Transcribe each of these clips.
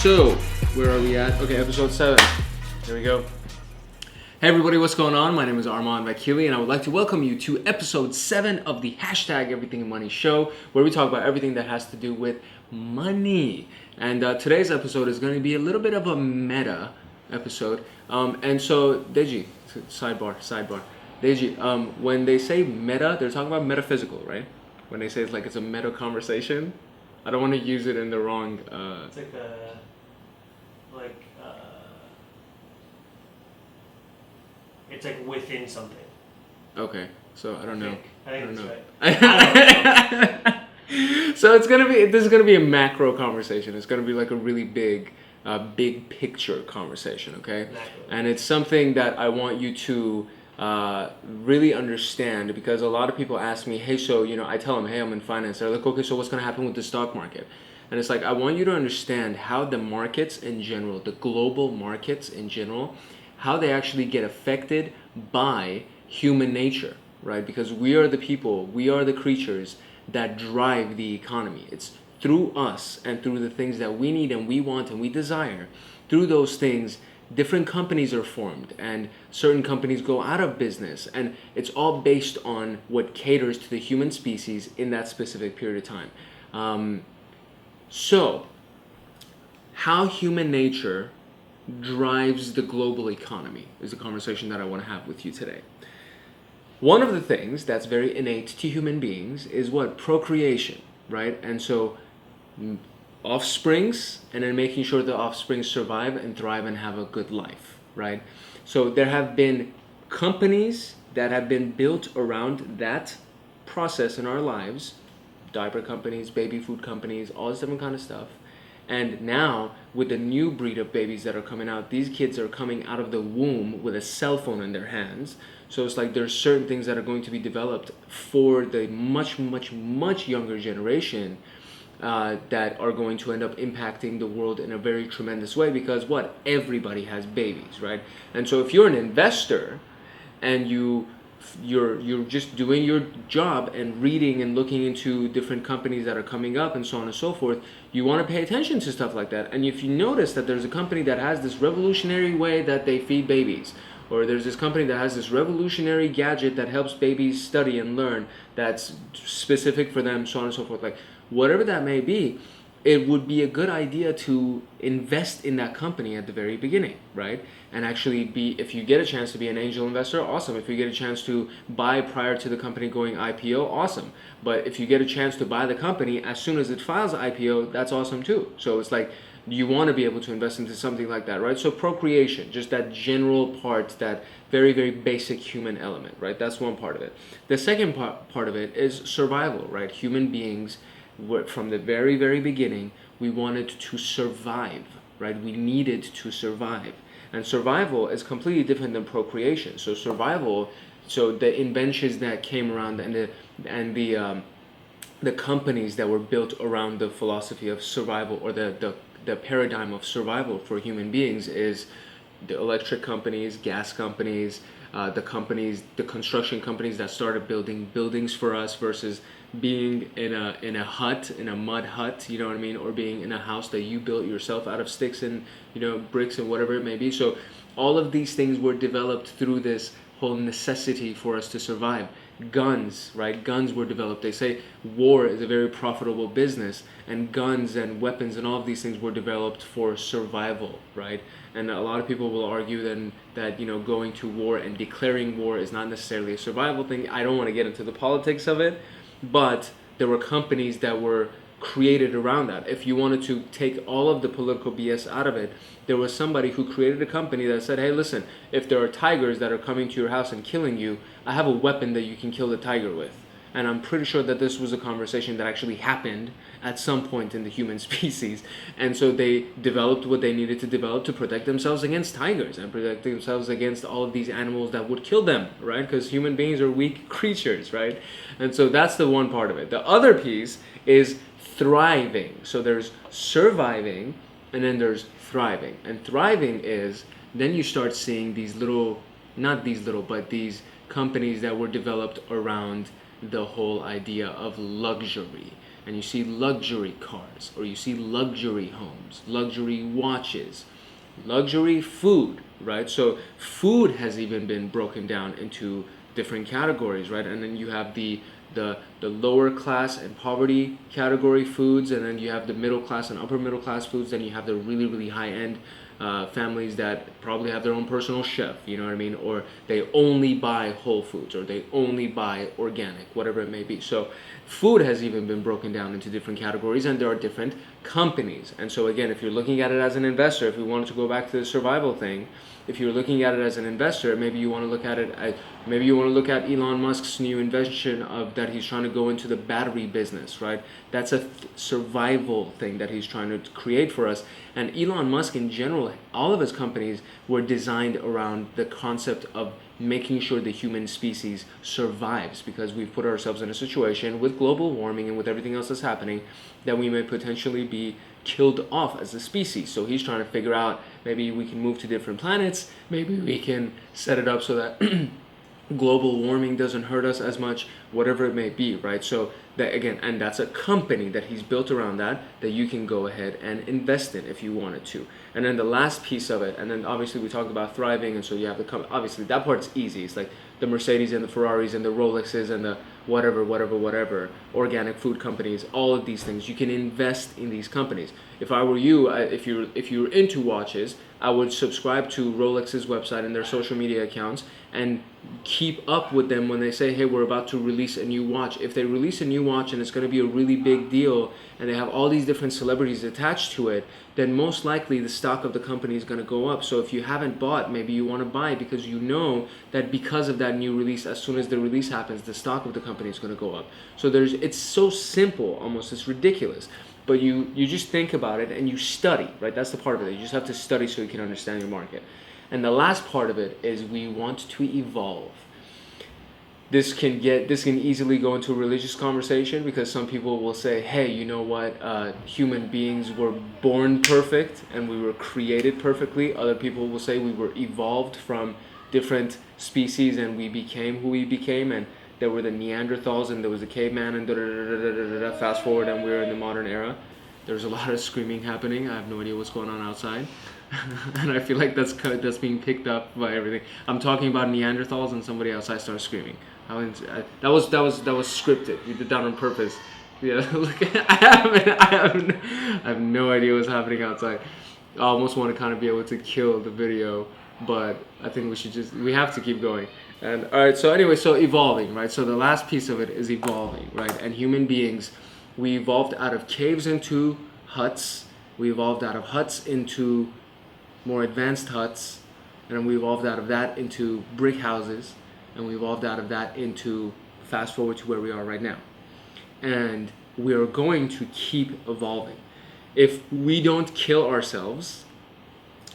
So, where are we at? Okay, episode 7. There we go. Hey everybody, what's going on? My name is Arman Vakili, and I would like to welcome you to episode 7 of the hashtag Everything Money show, where we talk about everything that has to do with money. And today's episode is going to be a little bit of a meta episode. And so, Deji, sidebar. Deji, when they say meta, they're talking about metaphysical, right? When they say it's a meta conversation, I don't want to use it in the wrong... It's it's like within something. Okay, so I don't know. I think that's right. I don't know. So this is gonna be a macro conversation. It's gonna be like a really big picture conversation, okay? Macro. And it's something that I want you to really understand, because a lot of people ask me, hey, so I tell them, hey, I'm in finance. They're like, okay, so what's gonna happen with the stock market? And it's like, I want you to understand how the markets in general, the global markets in general, how they actually get affected by human nature, right? Because we are the people, we are the creatures that drive the economy. It's through us and through the things that we need and we want and we desire. Through those things, different companies are formed and certain companies go out of business. And it's all based on what caters to the human species in that specific period of time. So, how human nature drives the global economy is a conversation that I want to have with you today. One of the things that's very innate to human beings is what? Procreation, right? And so offsprings, and then making sure the offspring survive and thrive and have a good life, right? So there have been companies that have been built around that process in our lives, diaper companies, baby food companies, all this different kind of stuff. And now, with the new breed of babies that are coming out, these kids are coming out of the womb with a cell phone in their hands. So it's like there's certain things that are going to be developed for the much younger generation that are going to end up impacting the world in a very tremendous way, because what? Everybody has babies, right? And so if you're an investor and you're just doing your job and reading and looking into different companies that are coming up and so on and so forth, you want to pay attention to stuff like that. And if you notice that there's a company that has this revolutionary way that they feed babies, or there's this company that has this revolutionary gadget that helps babies study and learn that's specific for them, so on and so forth, like whatever that may be, it would be a good idea to invest in that company at the very beginning, right? And actually if you get a chance to be an angel investor, awesome. If you get a chance to buy prior to the company going IPO, awesome. But if you get a chance to buy the company as soon as it files IPO, that's awesome too. So it's like, you want to be able to invest into something like that, right? So procreation, just that general part, that very, very basic human element, right? That's one part of it. The second part of it is survival, right? Human beings, from the very, very beginning, we wanted to survive, right? We needed to survive. And survival is completely different than procreation. So survival, so the inventions that came around and the companies that were built around the philosophy of survival, or the paradigm of survival for human beings, is the electric companies, gas companies, the construction companies that started building buildings for us, versus being in a hut, in a mud hut, you know what I mean, or being in a house that you built yourself out of sticks and bricks and whatever it may be. So all of these things were developed through this whole necessity for us to survive. Guns, right? Guns were developed. They say war is a very profitable business, and guns and weapons and all of these things were developed for survival, right? And a lot of people will argue then that going to war and declaring war is not necessarily a survival thing. I don't want to get into the politics of it, but there were companies that were created around that. If you wanted to take all of the political BS out of it, there was somebody who created a company that said, hey, listen, if there are tigers that are coming to your house and killing you, I have a weapon that you can kill the tiger with. And I'm pretty sure that this was a conversation that actually happened at some point in the human species. And so they developed what they needed to develop to protect themselves against tigers and protect themselves against all of these animals that would kill them, right? Because human beings are weak creatures, right? And so that's the one part of it. The other piece is thriving. So there's surviving, and then there's thriving. And thriving is, then you start seeing these companies that were developed around the whole idea of luxury. and you see luxury cars, or you see luxury homes, luxury watches, luxury food, right? So food has even been broken down into different categories, right? And then you have the lower class and poverty category foods, and then you have the middle class and upper middle class foods. Then you have the really, really high end families that probably have their own personal chef, you know what I mean? Or they only buy whole foods, or they only buy organic, whatever it may be. So food has even been broken down into different categories, and there are different companies. And so again, if you're looking at it as an investor, if we wanted to go back to the survival thing, if you're looking at it as an investor, maybe you want to look at it. Maybe you want to look at Elon Musk's new invention of that he's trying to go into the battery business, right? That's a survival thing that he's trying to create for us. And Elon Musk in general, all of his companies were designed around the concept of making sure the human species survives, because we've put ourselves in a situation with global warming and with everything else that's happening that we may potentially be killed off as a species. So he's trying to figure out, maybe we can move to different planets, maybe we can set it up so that global warming doesn't hurt us as much, whatever it may be, right? So that again, and that's a company that he's built around that you can go ahead and invest in if you wanted to. And then the last piece of it, and then obviously we talked about thriving, and so you have the obviously that part's easy. It's like the Mercedes and the Ferraris and the Rolexes and the whatever, organic food companies, all of these things. You can invest in these companies. If I were you, if you're into watches, I would subscribe to Rolex's website and their social media accounts and keep up with them when they say, hey, we're about to release a new watch. If they release a new watch and it's going to be a really big deal and they have all these different celebrities attached to it, then most likely the stock of the company is going to go up. So if you haven't bought, maybe you want to buy, because you know that because of that new release, as soon as the release happens, the stock of the company is going to go up. So it's so simple, almost it's ridiculous. But you just think about it and you study, right? That's the part of it. You just have to study so you can understand your market. And the last part of it is we want to evolve. This can easily go into a religious conversation, because some people will say, hey, you know what, human beings were born perfect and we were created perfectly. Other people will say we were evolved from different species and we became who we became, and there were the Neanderthals and there was the caveman and fast forward and we're in the modern era. There's a lot of screaming happening. I have no idea what's going on outside. And I feel like that's being picked up by everything. I'm talking about Neanderthals and somebody outside starts screaming. That was scripted. We did that on purpose. Yeah, look, I have no idea what's happening outside. I almost want to kind of be able to kill the video, but I think we have to keep going. And all right, so anyway, so evolving, right? So the last piece of it is evolving, right? And human beings, we evolved out of caves into huts. We evolved out of huts into more advanced huts, and then we evolved out of that into brick houses, and we evolved out of that into fast forward to where we are right now. And we are going to keep evolving. If we don't kill ourselves,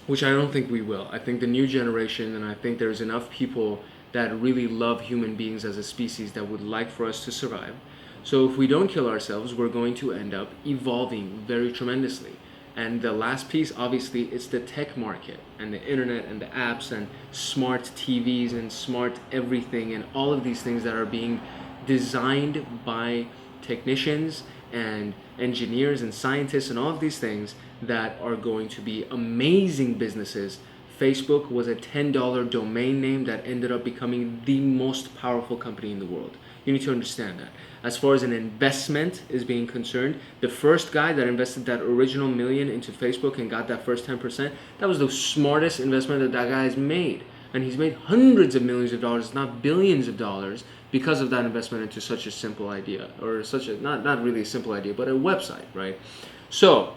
which I don't think we will, I think the new generation, and I think there's enough people that really love human beings as a species that would like for us to survive. So if we don't kill ourselves, we're going to end up evolving very tremendously. And the last piece, obviously, is the tech market and the internet and the apps and smart TVs and smart everything and all of these things that are being designed by technicians and engineers and scientists and all of these things that are going to be amazing businesses. Facebook was a $10 domain name that ended up becoming the most powerful company in the world. You need to understand that. As far as an investment is being concerned, the first guy that invested that original $1 million into Facebook and got that first 10%, that was the smartest investment that guy has made. And he's made hundreds of millions of dollars, not billions of dollars, because of that investment into such a simple idea, or such a, not really a simple idea, but a website, right? So,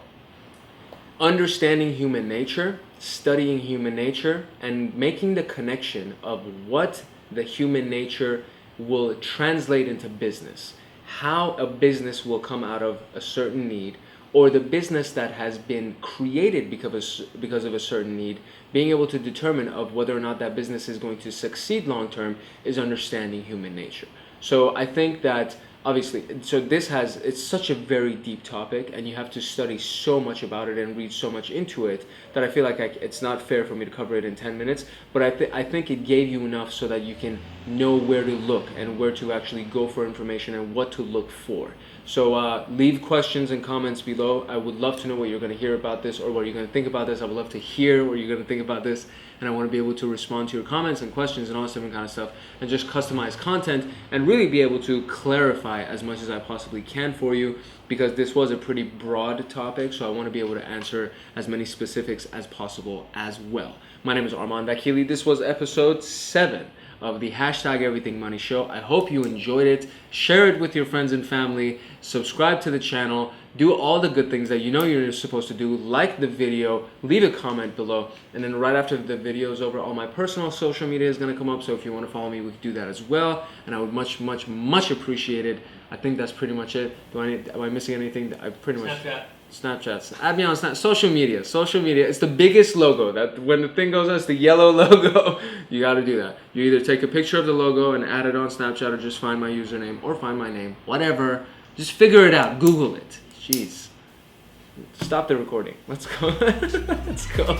understanding human nature, studying human nature, and making the connection of what the human nature will translate into business, how a business will come out of a certain need, or the business that has been created because of a certain need, being able to determine of whether or not that business is going to succeed long term is understanding human nature. So I think that obviously, so it's such a very deep topic, and you have to study so much about it and read so much into it that I feel like it's not fair for me to cover it in 10 minutes. But I think it gave you enough so that you can know where to look and where to actually go for information and what to look for. So leave questions and comments below. I would love to know what you're going to hear about this, or what you're going to think about this. I would love to hear what you're going to think about this, and I want to be able to respond to your comments and questions and all this different kind of stuff, and just customize content and really be able to clarify as much as I possibly can for you, because this was a pretty broad topic, so I want to be able to answer as many specifics as possible as well. My name is Arman Vakili. This was episode 7 of the #EverythingMoney show. I hope you enjoyed it. Share it with your friends and family. Subscribe to the channel. Do all the good things that you know you're supposed to do. Like the video. Leave a comment below. And then right after the video is over, all my personal social media is going to come up. So if you want to follow me, we can do that as well. And I would much appreciate it. I think that's pretty much it. Am I missing anything? I pretty much... Snapchat. Add me on Snap. Social media. It's the biggest logo. That when the thing goes on, it's the yellow logo. You got to do that. You either take a picture of the logo and add it on Snapchat, or just find my username or find my name. Whatever. Just figure it out. Google it. Jeez. Stop the recording. Let's go. Let's go.